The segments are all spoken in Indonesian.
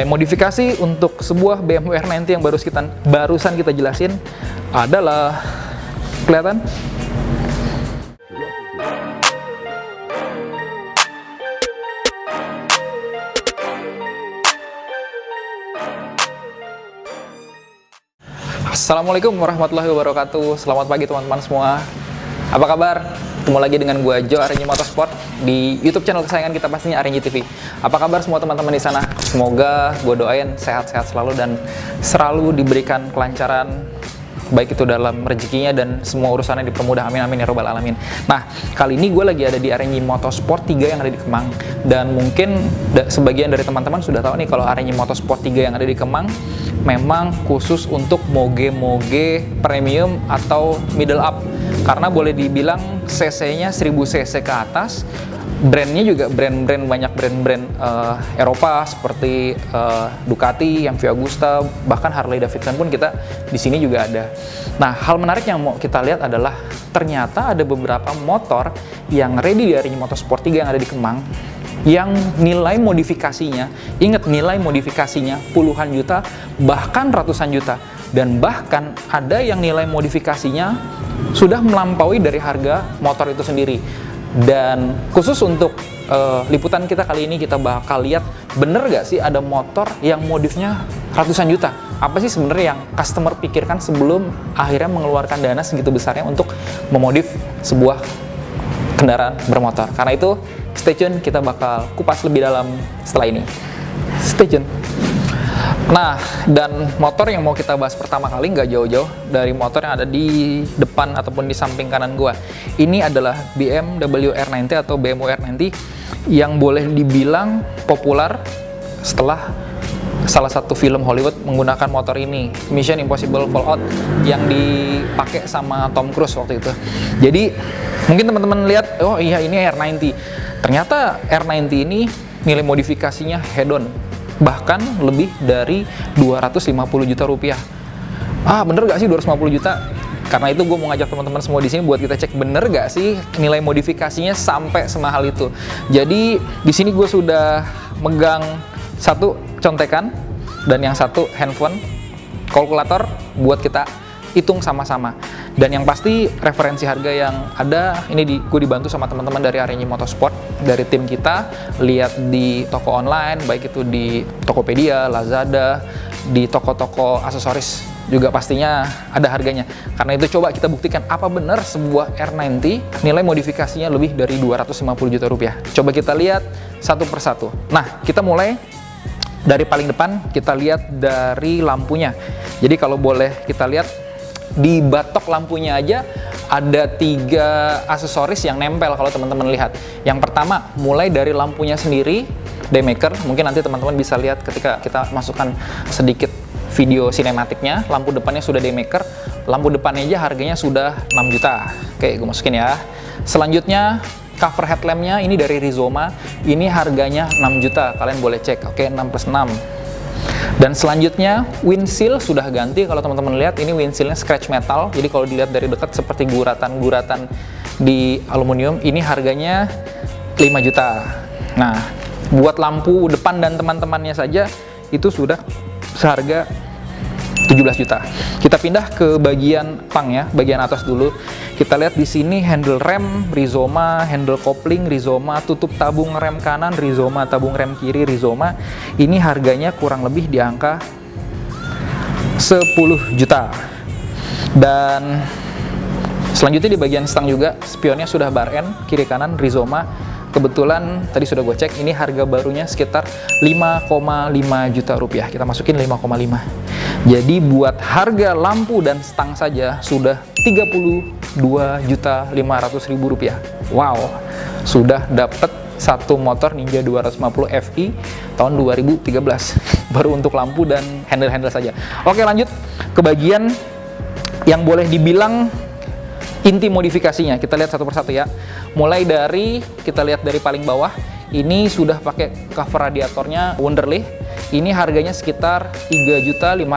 Nilai modifikasi untuk sebuah BMW R90 yang barusan kita jelasin adalah, kelihatan? Assalamualaikum warahmatullahi wabarakatuh. Selamat pagi teman-teman semua. Apa kabar? Ketemu lagi dengan gue Jo, RNG Motorsport, di YouTube channel kesayangan kita pastinya, RNG TV. Apa kabar semua teman-teman di sana? Semoga gue doain sehat-sehat selalu dan selalu diberikan kelancaran, baik itu dalam rezekinya dan semua urusannya dipermudah, amin amin ya robbal alamin. Nah, kali ini gue lagi ada di RNG Motorsport 3 yang ada di Kemang. Dan mungkin sebagian dari teman-teman sudah tahu nih kalau RNG Motorsport 3 yang ada di Kemang memang khusus untuk moge-moge premium atau middle up. Karena boleh dibilang cc-nya 1000 cc ke atas. Brandnya juga banyak brand-brand Eropa seperti Ducati, MV Agusta, bahkan Harley Davidson pun kita di sini juga ada. Nah, hal menarik yang mau kita lihat adalah ternyata ada beberapa motor yang ready di RNG Motorsport 3 yang ada di Kemang yang nilai modifikasinya, ingat nilai modifikasinya puluhan juta, bahkan ratusan juta. Dan bahkan ada yang nilai modifikasinya sudah melampaui dari harga motor itu sendiri. Dan khusus untuk liputan kita kali ini, kita bakal lihat bener gak sih ada motor yang modifnya ratusan juta. Apa sih sebenarnya yang customer pikirkan sebelum akhirnya mengeluarkan dana segitu besarnya untuk memodif sebuah kendaraan bermotor. Karena itu stay tune, kita bakal kupas lebih dalam setelah ini. Stay tune. Nah, dan motor yang mau kita bahas pertama kali nggak jauh-jauh dari motor yang ada di depan ataupun di samping kanan gua. Ini adalah BMW R90 atau BMW R90 yang boleh dibilang populer setelah salah satu film Hollywood menggunakan motor ini, Mission Impossible Fallout, yang dipakai sama Tom Cruise waktu itu. Jadi mungkin teman-teman lihat, oh iya ini R90. Ternyata R90 ini nilai modifikasinya head-on, bahkan lebih dari 250 juta rupiah. Ah, bener gak sih 250 juta? Karena itu gue mau ngajak teman-teman semua di sini buat kita cek bener gak sih nilai modifikasinya sampai semahal itu. Jadi di sini gue sudah megang satu contekan dan yang satu handphone, kalkulator buat kita hitung sama-sama. Dan yang pasti referensi harga yang ada ini gue dibantu sama teman-teman dari RNG Motorsport, dari tim kita. Lihat di toko online, baik itu di Tokopedia, Lazada, di toko-toko aksesoris juga pastinya ada harganya. Karena itu coba kita buktikan apa benar sebuah R90 nilai modifikasinya lebih dari 250 juta rupiah. Coba kita lihat satu persatu. Nah, kita mulai dari paling depan, kita lihat dari lampunya. Jadi kalau boleh kita lihat di batok lampunya aja ada 3 aksesoris yang nempel kalau teman-teman lihat. Yang pertama, mulai dari lampunya sendiri, daymaker. Mungkin nanti teman-teman bisa lihat ketika kita masukkan sedikit video sinematiknya. Lampu depannya sudah daymaker. Lampu depannya aja harganya sudah 6 juta. Oke, gue masukin ya. Selanjutnya, cover headlampnya ini dari Rizoma. Ini harganya 6 juta. Kalian boleh cek. Oke, 6 plus 6. Dan selanjutnya windshield sudah ganti. Kalau teman-teman lihat ini windshieldnya scratch metal, jadi kalau dilihat dari dekat seperti guratan-guratan di aluminium. Ini harganya 5 juta. Nah, buat lampu depan dan teman-temannya saja itu sudah seharga 17 juta. Kita pindah ke bagian pang ya, bagian atas dulu. Kita lihat di sini handle rem Rizoma, handle kopling Rizoma, tutup tabung rem kanan Rizoma, tabung rem kiri Rizoma. Ini harganya kurang lebih di angka 10 juta. Dan selanjutnya di bagian stang juga spionnya sudah bar N, kiri kanan Rizoma. Kebetulan tadi sudah gue cek, ini harga barunya sekitar 5,5 juta rupiah. Kita masukin 5,5. Jadi buat harga lampu dan stang saja sudah 32.500.000 rupiah. Wow, sudah dapat satu motor Ninja 250 Fi tahun 2013 baru untuk lampu dan handle-handle saja. Oke, lanjut ke bagian yang boleh dibilang inti modifikasinya. Kita lihat satu persatu ya. Mulai dari, kita lihat dari paling bawah, ini sudah pakai cover radiatornya Wunderlich. Ini harganya sekitar 3.500.000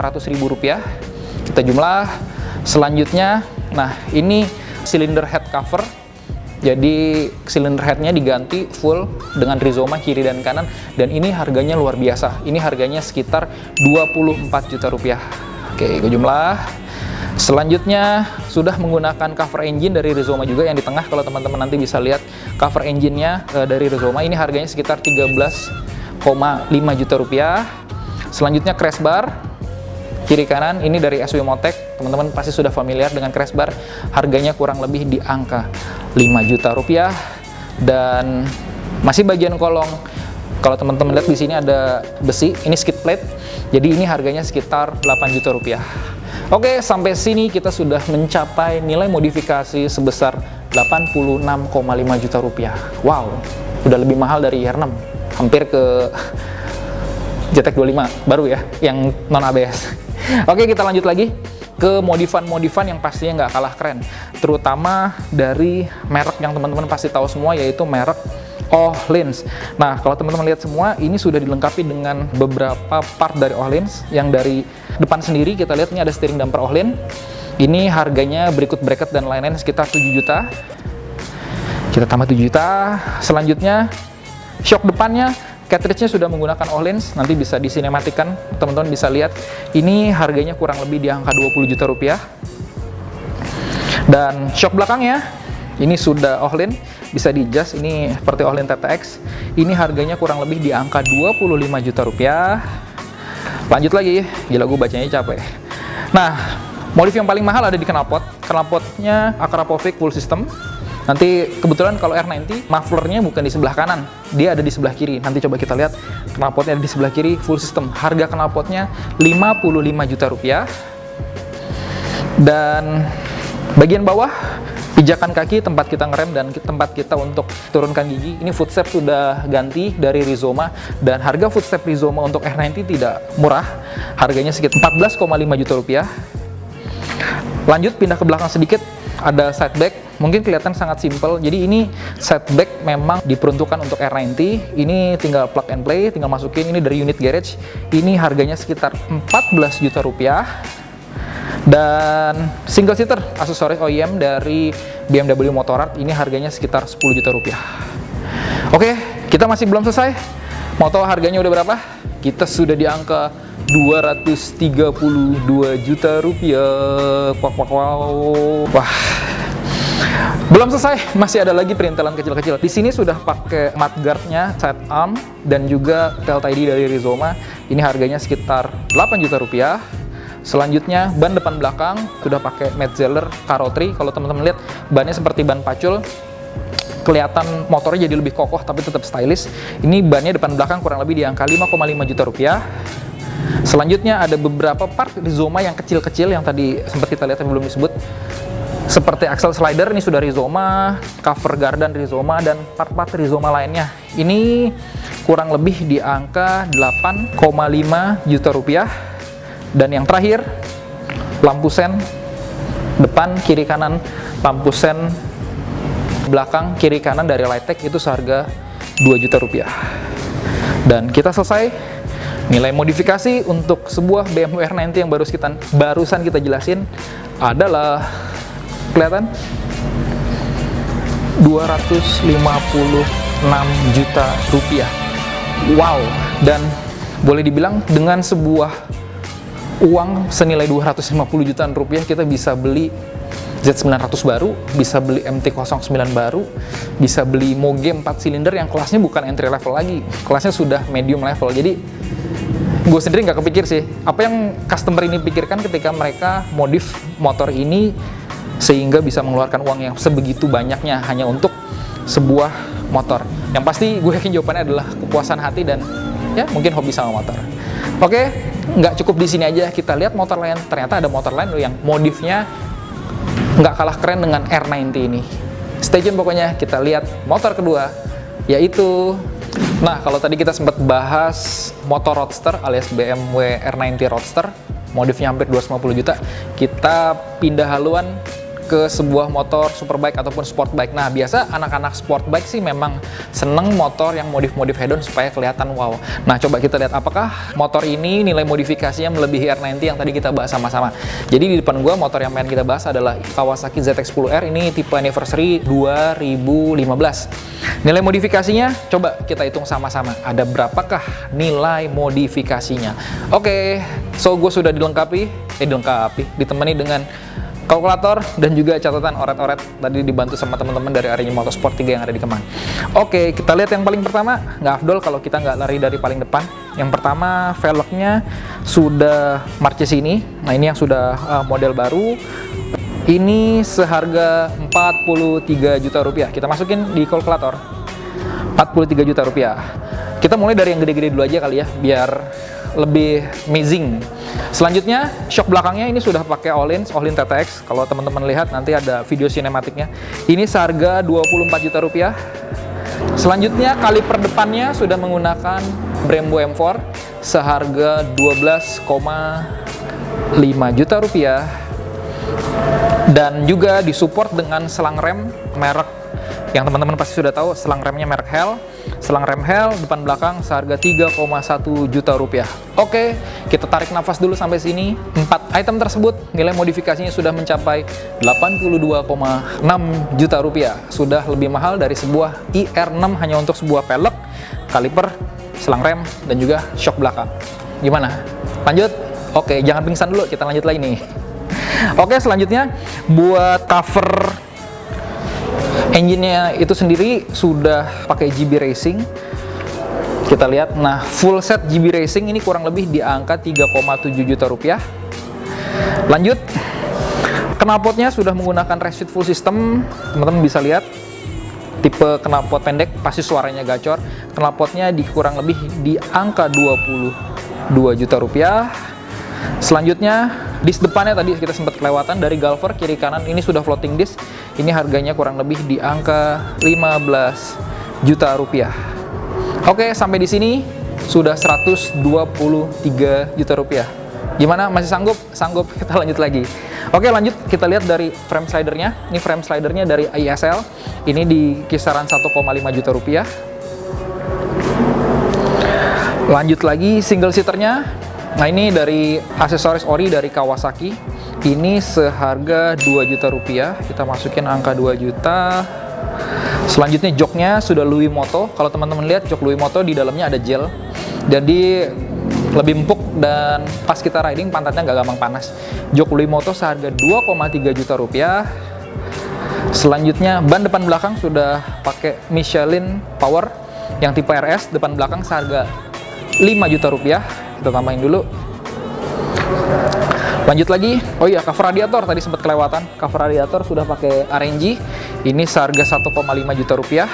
rupiah. Kita jumlah. Selanjutnya, nah ini cylinder head cover Jadi silinder headnya diganti full dengan Rizoma kiri dan kanan, dan ini harganya luar biasa. Ini harganya sekitar 24 juta rupiah. Oke, gue jumlah. Selanjutnya sudah menggunakan cover engine dari Rizoma juga yang di tengah. Kalau teman-teman nanti bisa lihat cover engine-nya dari Rizoma, ini harganya sekitar 13,5 juta rupiah. Selanjutnya crash bar kiri kanan, ini dari SW Motek. Teman-teman pasti sudah familiar dengan crash bar. Harganya kurang lebih di angka 5 juta rupiah. Dan masih bagian kolong, kalau teman-teman lihat di sini ada besi, ini skid plate. Jadi ini harganya sekitar 8 juta rupiah. Oke, sampai sini kita sudah mencapai nilai modifikasi sebesar 86,5 juta rupiah. Wow, udah lebih mahal dari IR6. Hampir ke JTEC 25 baru ya, yang non ABS. Oke, kita lanjut lagi ke modifan-modifan yang pastinya nggak kalah keren, terutama dari merek yang teman-teman pasti tahu semua, yaitu merek Öhlins. Nah, kalau teman-teman lihat semua, ini sudah dilengkapi dengan beberapa part dari Öhlins. Yang dari depan sendiri kita lihat ini ada steering damper Öhlins. Ini harganya berikut bracket dan lain-lain sekitar 7 juta. Kita tambah 7 juta. Selanjutnya, shock depannya, cartridge-nya sudah menggunakan Öhlins. Nanti bisa disinematikan, teman-teman bisa lihat. Ini harganya kurang lebih di angka 20 juta rupiah. Dan shock belakangnya, ini sudah Öhlins, bisa di-adjust. Ini seperti Öhlins TTX. Ini harganya kurang lebih di angka 25 juta rupiah. Lanjut lagi, gila gue bacanya capek. Nah, modif yang paling mahal ada di knalpot. Knalpotnya Akrapovic full system. Nanti kebetulan kalau R90 mufflernya bukan di sebelah kanan, dia ada di sebelah kiri. Nanti coba kita lihat, knalpotnya ada di sebelah kiri full system. Harga knalpotnya 55 juta rupiah. Dan bagian bawah, pijakan kaki, tempat kita ngerem dan tempat kita untuk turunkan gigi, ini footstep sudah ganti dari Rizoma. Dan harga footstep Rizoma untuk R90 tidak murah, harganya sekitar 14,5 juta rupiah. Lanjut pindah ke belakang sedikit, ada side back. Mungkin kelihatan sangat simpel. Jadi ini side back memang diperuntukkan untuk R90. Ini tinggal plug and play, tinggal masukin. Ini dari unit garage. Ini harganya sekitar 14 juta rupiah. Dan single seater aksesoris OEM dari BMW Motorrad, ini harganya sekitar 10 juta rupiah. Oke, kita masih belum selesai. Mau tahu harganya udah berapa? Kita sudah di angka 232 juta rupiah. Wow. Wah, belum selesai, masih ada lagi perintilan kecil-kecil. Di sini sudah pakai mudguard-nya, side arm, dan juga tail tidy dari Rizoma. Ini harganya sekitar 8 juta rupiah. Selanjutnya, ban depan belakang sudah pakai Metzeler Carrotri. Kalau teman-teman lihat, bannya seperti ban pacul. Kelihatan motornya jadi lebih kokoh tapi tetap stylish. Ini bannya depan belakang kurang lebih di angka 5,5 juta rupiah. Selanjutnya ada beberapa part Rizoma yang kecil-kecil yang tadi sempat kita lihat yang belum disebut. Seperti axle slider, ini sudah Rizoma, cover gardan Rizoma, dan part-part Rizoma lainnya. Ini kurang lebih di angka 8,5 juta rupiah. Dan yang terakhir, lampu sen depan, kiri kanan, lampu sen belakang, kiri kanan dari Lighttech itu seharga 2 juta rupiah. Dan kita selesai. Nilai modifikasi untuk sebuah BMW R90 yang barusan kita jelasin adalah, kelihatan, 256 juta rupiah. Wow, dan boleh dibilang dengan sebuah uang senilai 250 jutaan rupiah kita bisa beli Z900 baru, bisa beli MT-09 baru, bisa beli Moge 4 silinder yang kelasnya bukan entry level lagi, kelasnya sudah medium level. Jadi gue sendiri nggak kepikir sih, apa yang customer ini pikirkan ketika mereka modif motor ini sehingga bisa mengeluarkan uang yang sebegitu banyaknya hanya untuk sebuah motor. Yang pasti gue yakin jawabannya adalah kepuasan hati dan ya mungkin hobi sama motor. Oke, nggak cukup di sini aja, kita lihat motor lain. Ternyata ada motor lain yang modifnya nggak kalah keren dengan R90 ini. Stay tune pokoknya, kita lihat motor kedua, yaitu, nah kalau tadi kita sempat bahas motor roadster alias BMW R90 Roadster, modifnya hampir 250 juta, kita pindah haluan ke sebuah motor superbike ataupun sport bike. Nah, biasa anak-anak sport bike sih memang seneng motor yang modif-modif head-on supaya kelihatan wow. Nah, coba kita lihat apakah motor ini nilai modifikasinya melebihi R90 yang tadi kita bahas sama-sama. Jadi di depan gua motor yang pengen kita bahas adalah Kawasaki ZX-10R, ini tipe anniversary 2015. Nilai modifikasinya coba kita hitung sama-sama. Ada berapakah nilai modifikasinya? Oke, so gue sudah ditemani dengan kalkulator dan juga catatan oret-oret tadi dibantu sama teman-teman dari Arenji Motorsport 3 yang ada di Kemang. Oke, kita lihat yang paling pertama. Nggak afdol kalau kita nggak lari dari paling depan. Yang pertama, velgnya sudah Marches ini. Nah, ini yang sudah model baru. Ini seharga 43 juta rupiah. Kita masukin di kalkulator. 43 juta rupiah. Kita mulai dari yang gede-gede dulu aja kali ya, biar lebih amazing. Selanjutnya, shock belakangnya ini sudah pakai All-in TTX. Kalau teman-teman lihat nanti ada video sinematiknya. Ini seharga 24 juta rupiah. Selanjutnya, kaliper depannya sudah menggunakan Brembo M4 seharga 12,5 juta rupiah. Dan juga disupport dengan selang rem merek yang teman-teman pasti sudah tahu, selang remnya merek Hell. Selang rem Hell depan belakang seharga 3,1 juta rupiah. Oke, kita tarik nafas dulu sampai sini. 4 item tersebut nilai modifikasinya sudah mencapai 82,6 juta rupiah. Sudah lebih mahal dari sebuah IR6 hanya untuk sebuah pelek, kaliper, selang rem, dan juga shock belakang. Gimana? Lanjut? Oke, jangan pingsan dulu, kita lanjut lagi nih. Oke, selanjutnya buat cover engine-nya itu sendiri sudah pakai GB Racing. Kita lihat, nah full set GB Racing ini kurang lebih di angka 3,7 juta rupiah. Lanjut, knalpotnya sudah menggunakan Resist full system. Teman-teman bisa lihat tipe knalpot pendek, pasti suaranya gacor. Knalpotnya di kurang lebih di angka 22 juta rupiah. Selanjutnya, disk depannya tadi kita sempat kelewatan dari Galver kiri kanan, ini sudah floating disk. Ini harganya kurang lebih di angka 15 juta rupiah. Oke, sampai di sini sudah 123 juta rupiah. Gimana? Masih sanggup? Sanggup. Kita lanjut lagi. Oke, lanjut kita lihat dari frame slidernya. Ini frame slidernya dari ISL. Ini di kisaran 1,5 juta rupiah. Lanjut lagi single seaternya. Nah, ini dari aksesoris ori dari Kawasaki. Ini seharga 2 juta rupiah. Kita masukin angka 2 juta. Selanjutnya joknya sudah Louis Moto. Kalau teman-teman lihat jok Louis Moto di dalamnya ada gel. Jadi lebih empuk dan pas kita riding pantatnya nggak gampang panas. Jok Louis Moto seharga 2,3 juta rupiah. Selanjutnya ban depan belakang sudah pakai Michelin Power yang tipe RS, depan belakang seharga 5 juta rupiah. Kita tambahin dulu. Lanjut lagi. Oh iya, cover radiator tadi sempat kelewatan. Cover radiator sudah pakai RNG. Ini seharga 1,5 juta rupiah.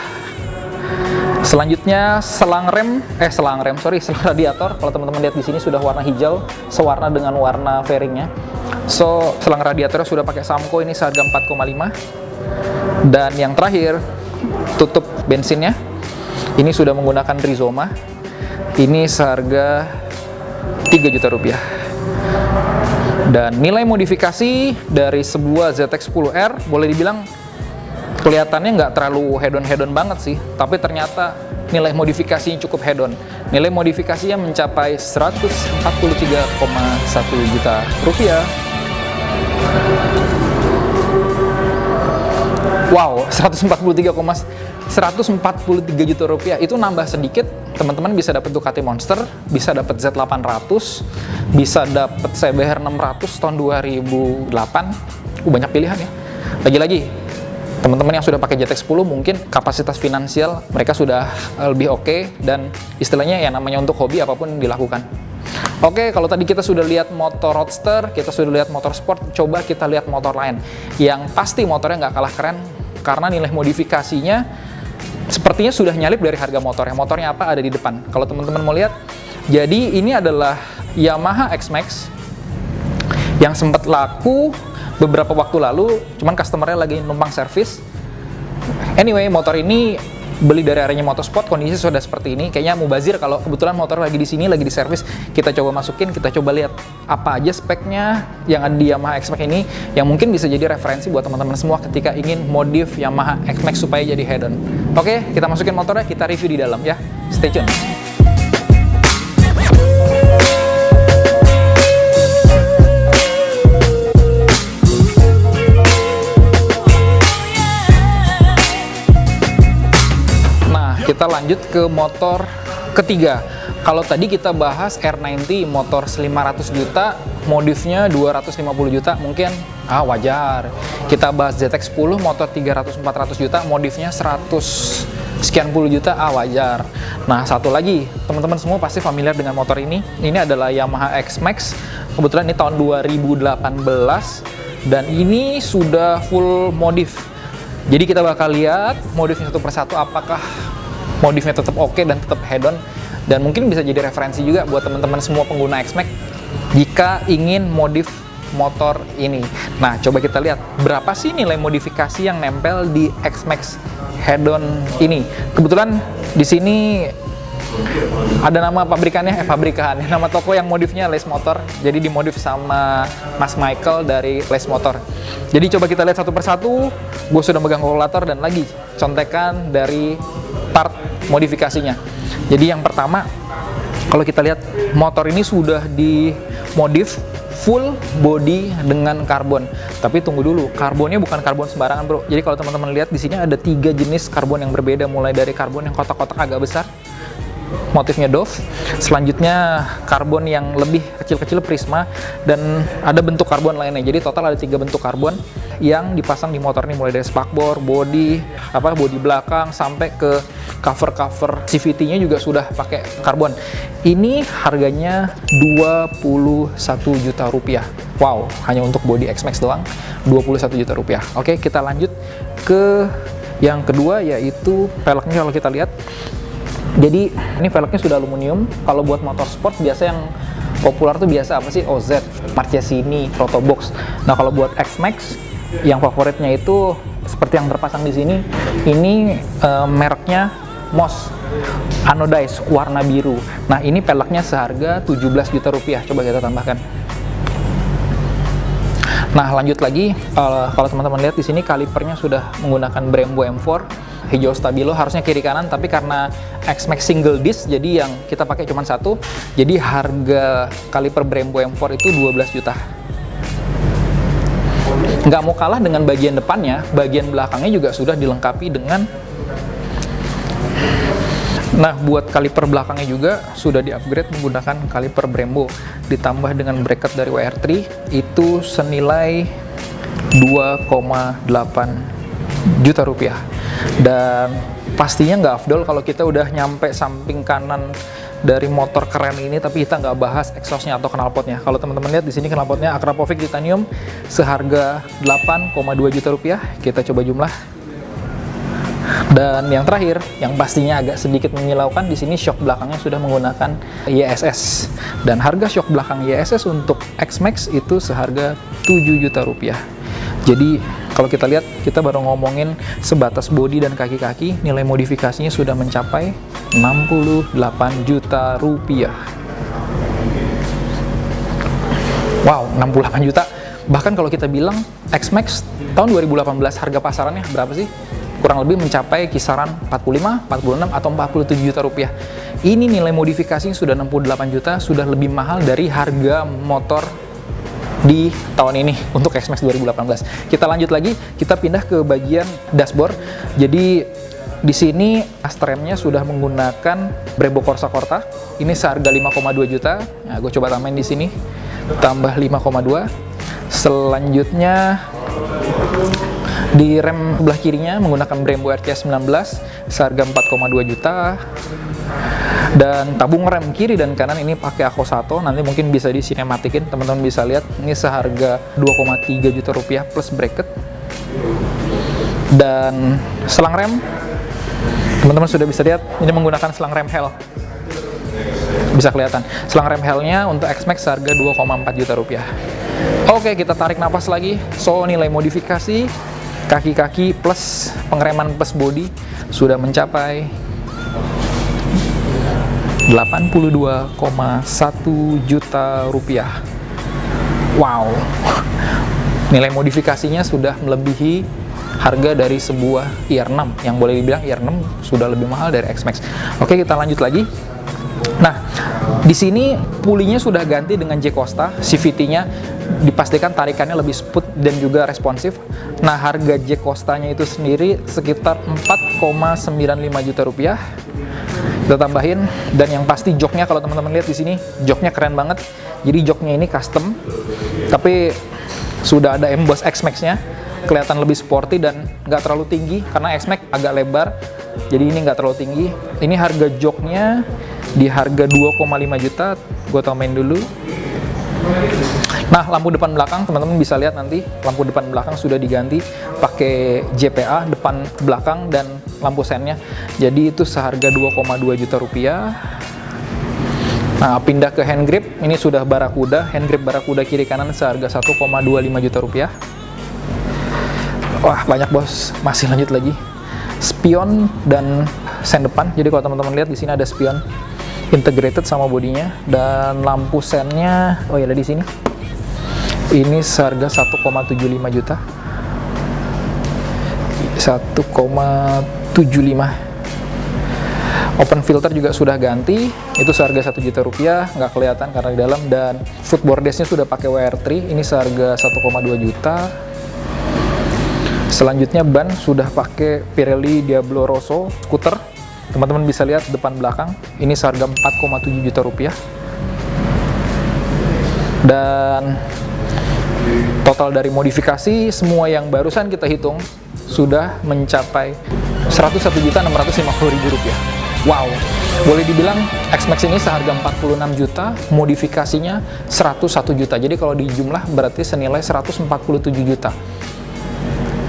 Selanjutnya selang radiator. Kalau teman-teman lihat di sini sudah warna hijau, sewarna dengan warna fairingnya. So, selang radiatornya sudah pakai Samco, ini seharga 4,5. Dan yang terakhir, tutup bensinnya. Ini sudah menggunakan Rizoma. Ini seharga 3 juta rupiah. Dan nilai modifikasi dari sebuah ZX-10R boleh dibilang kelihatannya nggak terlalu head-on banget sih, tapi ternyata nilai modifikasinya cukup head-on. Nilai modifikasinya mencapai 143,1 juta rupiah. Wow, 143 juta rupiah. Itu nambah sedikit, teman-teman bisa dapat Ducati Monster, bisa dapat Z800, bisa dapat CBR 600 tahun 2008. Banyak pilihan ya. Lagi-lagi, teman-teman yang sudah pakai ZX-10 mungkin kapasitas finansial mereka sudah lebih oke, dan istilahnya ya namanya untuk hobi apapun dilakukan. Oke, kalau tadi kita sudah lihat motor roadster, kita sudah lihat motor sport, coba kita lihat motor lain yang pasti motornya nggak kalah keren karena nilai modifikasinya sepertinya sudah nyalip dari harga motornya. Motornya apa? Ada di depan. Kalau teman-teman mau lihat, jadi ini adalah Yamaha X-Max yang sempat laku beberapa waktu lalu, cuman customernya lagi numpang servis. Anyway, motor ini beli dari Arennya Motorsport, kondisi sudah seperti ini. Kayaknya mubazir kalau kebetulan motor lagi di sini, lagi di servis, kita coba masukin, kita coba lihat apa aja speknya yang ada di Yamaha X-Max ini, yang mungkin bisa jadi referensi buat teman-teman semua ketika ingin modif Yamaha X-Max supaya jadi head-on. Oke, kita masukin motornya, kita review di dalam ya. Stay tune. Kita lanjut ke motor ketiga. Kalau tadi kita bahas R90 motor 500 juta, modifnya 250 juta, mungkin wajar. Kita bahas ZX10 motor 300-400 juta, modifnya 100 sekian puluh juta, wajar. Nah, satu lagi, teman-teman semua pasti familiar dengan motor ini. Ini adalah Yamaha X-Max. Kebetulan ini tahun 2018 dan ini sudah full modif. Jadi kita bakal lihat modifnya satu persatu, apakah modifnya tetap oke dan tetap head-on, dan mungkin bisa jadi referensi juga buat teman-teman semua pengguna X-Max jika ingin modif motor ini. Nah, coba kita lihat berapa sih nilai modifikasi yang nempel di X-Max head-on ini. Kebetulan di sini ada nama pabrikannya, nama toko yang modifnya Les Motor, jadi dimodif sama Mas Michael dari Les Motor. Jadi coba kita lihat satu persatu. Gue sudah megang kalkulator dan lagi contekan dari part modifikasinya. Jadi yang pertama, kalau kita lihat motor ini sudah dimodif full body dengan karbon. Tapi tunggu dulu, karbonnya bukan karbon sembarangan, bro. Jadi kalau teman-teman lihat di sini ada 3 jenis karbon yang berbeda, mulai dari karbon yang kotak-kotak agak besar, motifnya Dove, selanjutnya karbon yang lebih kecil-kecil Prisma, dan ada bentuk karbon lainnya. Jadi total ada 3 bentuk karbon yang dipasang di motor ini, mulai dari spakbor, bodi belakang, sampai ke cover CVT-nya juga sudah pakai karbon. Ini harganya 21 juta rupiah. Wow, hanya untuk bodi X-Max doang 21 juta rupiah. Oke, kita lanjut ke yang kedua, yaitu peleknya. Kalau kita lihat, jadi ini velgnya sudah aluminium. Kalau buat motor sport biasa yang populer tuh biasa apa sih? OZ, Marchesini, Protobox. Nah, kalau buat X-Max yang favoritnya itu seperti yang terpasang di sini. Ini mereknya Moss Anodize warna biru. Nah, ini peleknya seharga 17 juta rupiah. Coba kita tambahkan. Nah, lanjut lagi, kalau teman-teman lihat di sini kalipernya sudah menggunakan Brembo M4, hijau stabilo, harusnya kiri kanan, tapi karena X-Max single disc, jadi yang kita pakai cuma satu. Jadi harga kaliper Brembo M4 itu 12 juta. Nggak mau kalah dengan bagian depannya, bagian belakangnya juga sudah dilengkapi dengan, nah, buat kaliper belakangnya juga sudah di-upgrade menggunakan kaliper Brembo, ditambah dengan bracket dari WR3, itu senilai 2,8 juta rupiah. Dan pastinya nggak afdol kalau kita udah nyampe samping kanan dari motor keren ini, tapi kita nggak bahas exhaustnya atau knalpotnya. Kalau teman-teman lihat di sini knalpotnya Akrapovic titanium seharga 8,2 juta rupiah. Kita coba jumlah. Dan yang terakhir, yang pastinya agak sedikit menyilaukan, di sini shock belakangnya sudah menggunakan YSS. Dan harga shock belakang YSS untuk X-Max itu seharga 7 juta rupiah. Jadi kalau kita lihat, kita baru ngomongin sebatas bodi dan kaki-kaki, nilai modifikasinya sudah mencapai 68 juta rupiah. Wow, 68 juta. Bahkan kalau kita bilang X-Max tahun 2018 harga pasarannya berapa sih? Kurang lebih mencapai kisaran 45, 46, atau 47 juta rupiah. Ini nilai modifikasinya sudah 68 juta, sudah lebih mahal dari harga motor di tahun ini untuk X-Max 2018. Kita lanjut lagi, kita pindah ke bagian dashboard. Jadi di sini astremnya sudah menggunakan Brembo Corsa Corta. Ini seharga 5,2 juta. Nah, gue coba tambahin di sini, tambah 5,2. Selanjutnya di rem sebelah kirinya menggunakan Brembo RCS 19 seharga 4,2 juta. Dan tabung rem kiri dan kanan ini pakai Akosato, nanti mungkin bisa di sinematikin, teman-teman bisa lihat. Ini seharga 2,3 juta rupiah plus bracket. Dan selang rem, teman-teman sudah bisa lihat, ini menggunakan selang rem Hell. Bisa kelihatan, selang rem Hell-nya untuk X-Max seharga 2,4 juta rupiah. Oke, kita tarik napas lagi. So, nilai modifikasi kaki-kaki plus pengereman plus body sudah mencapai 82,1 juta rupiah. Wow, nilai modifikasinya sudah melebihi harga dari sebuah IR6, yang boleh dibilang IR6 sudah lebih mahal dari X-Max. Oke, kita lanjut lagi. Nah, di sini pulinya sudah ganti dengan J-Costa, CVT-nya dipastikan tarikannya lebih smooth dan juga responsif. Nah, harga J-Costa-nya itu sendiri sekitar 4,95 juta rupiah. Kita tambahin, dan yang pasti joknya, kalau teman-teman lihat di sini, joknya keren banget. Jadi joknya ini custom, tapi sudah ada emboss X-Max-nya, kelihatan lebih sporty dan nggak terlalu tinggi karena X-Max agak lebar. Jadi ini nggak terlalu tinggi. Ini harga joknya di harga 2,5 juta. Gue tambahin dulu. Nah, lampu depan belakang teman-teman bisa lihat nanti, lampu depan belakang sudah diganti pakai JPA depan belakang dan lampu sennya. Jadi itu seharga 2,2 juta rupiah. Nah, pindah ke hand grip, ini sudah Barakuda, hand grip Barakuda kiri kanan seharga 1,25 juta rupiah. Wah, banyak bos. Masih lanjut lagi. Spion dan sen depan. Jadi kalau teman-teman lihat di sini ada spion integrated sama bodinya, dan lampu sennya ada di sini. Ini seharga 1,75 juta. 1,75. Open filter juga sudah ganti, itu seharga 1 juta rupiah, nggak kelihatan karena di dalam, dan footboard dashnya sudah pakai WR3, ini seharga 1,2 juta. Selanjutnya ban sudah pakai Pirelli Diablo Rosso skuter. Teman-teman bisa lihat depan belakang, ini seharga 4,7 juta rupiah. Dan total dari modifikasi semua yang barusan kita hitung sudah mencapai 101.650.000 rupiah. Wow, boleh dibilang X-Max ini seharga 46 juta, modifikasinya 101 juta. Jadi kalau dijumlah berarti senilai 147 juta.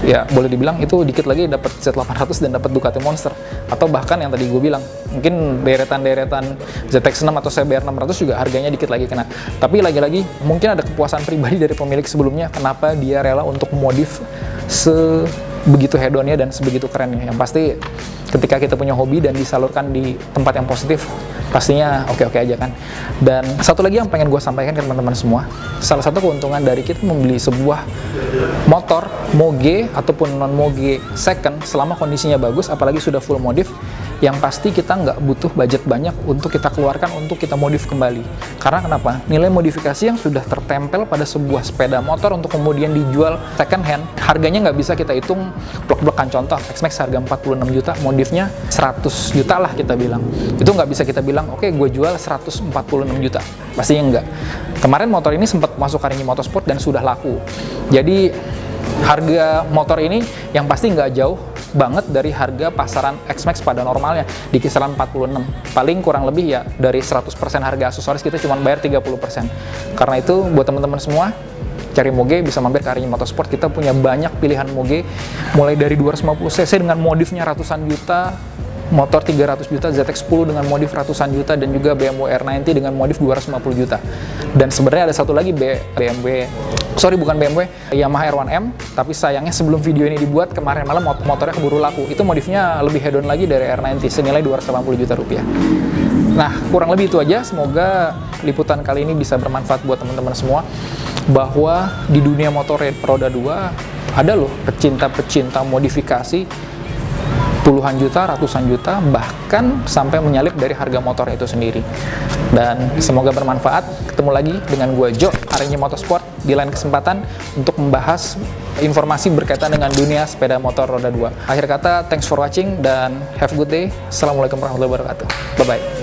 Ya, boleh dibilang itu dikit lagi dapat Z800 dan dapat Ducati Monster, atau bahkan yang tadi gue bilang mungkin deretan-deretan ZX6 atau CBR 600 juga harganya dikit lagi kena. Tapi lagi-lagi mungkin ada kepuasan pribadi dari pemilik sebelumnya kenapa dia rela untuk modif sebegitu hedonnya dan sebegitu kerennya. Yang pasti ketika kita punya hobi dan disalurkan di tempat yang positif, pastinya oke-oke aja kan. Dan satu lagi yang pengen gue sampaikan ke teman-teman semua, salah satu keuntungan dari kita membeli sebuah motor moge ataupun non moge second selama kondisinya bagus, apalagi sudah full modif, yang pasti kita nggak butuh budget banyak untuk kita keluarkan untuk kita modif kembali. Karena kenapa? Nilai modifikasi yang sudah tertempel pada sebuah sepeda motor untuk kemudian dijual second hand, harganya nggak bisa kita hitung blok-blokan. Contoh, X-Max harga 46 juta, modifnya 100 juta lah kita bilang. Itu nggak bisa kita bilang, oke gue jual 146 juta. Pastinya nggak. Kemarin motor ini sempat masuk Aringi Motorsport dan sudah laku. Jadi harga motor ini yang pasti nggak jauh banget dari harga pasaran X-Max pada normalnya, di kisaran 46. Paling kurang lebih ya dari 100% harga aksesoris kita cuma bayar 30%. Karena itu buat teman-teman semua, cari moge bisa mampir ke Aringi Motorsport. Kita punya banyak pilihan moge mulai dari 250cc dengan modifnya ratusan juta, motor 300 juta, ZX10 dengan modif ratusan juta, dan juga BMW R90 dengan modif 250 juta. Dan sebenarnya ada satu lagi Yamaha R1M, tapi sayangnya sebelum video ini dibuat kemarin malam motornya keburu laku. Itu modifnya lebih hedon lagi dari R90 senilai 280 juta rupiah. Nah, kurang lebih itu aja. Semoga liputan kali ini bisa bermanfaat buat teman-teman semua, bahwa di dunia motor roda 2 ada loh pecinta-pecinta modifikasi puluhan juta, ratusan juta, bahkan sampai menyalip dari harga motor itu sendiri. Dan semoga bermanfaat. Ketemu lagi dengan gue Jo, Aringi Motorsport, di lain kesempatan untuk membahas informasi berkaitan dengan dunia sepeda motor roda 2. Akhir kata, thanks for watching dan have a good day. Assalamualaikum warahmatullahi wabarakatuh. Bye-bye.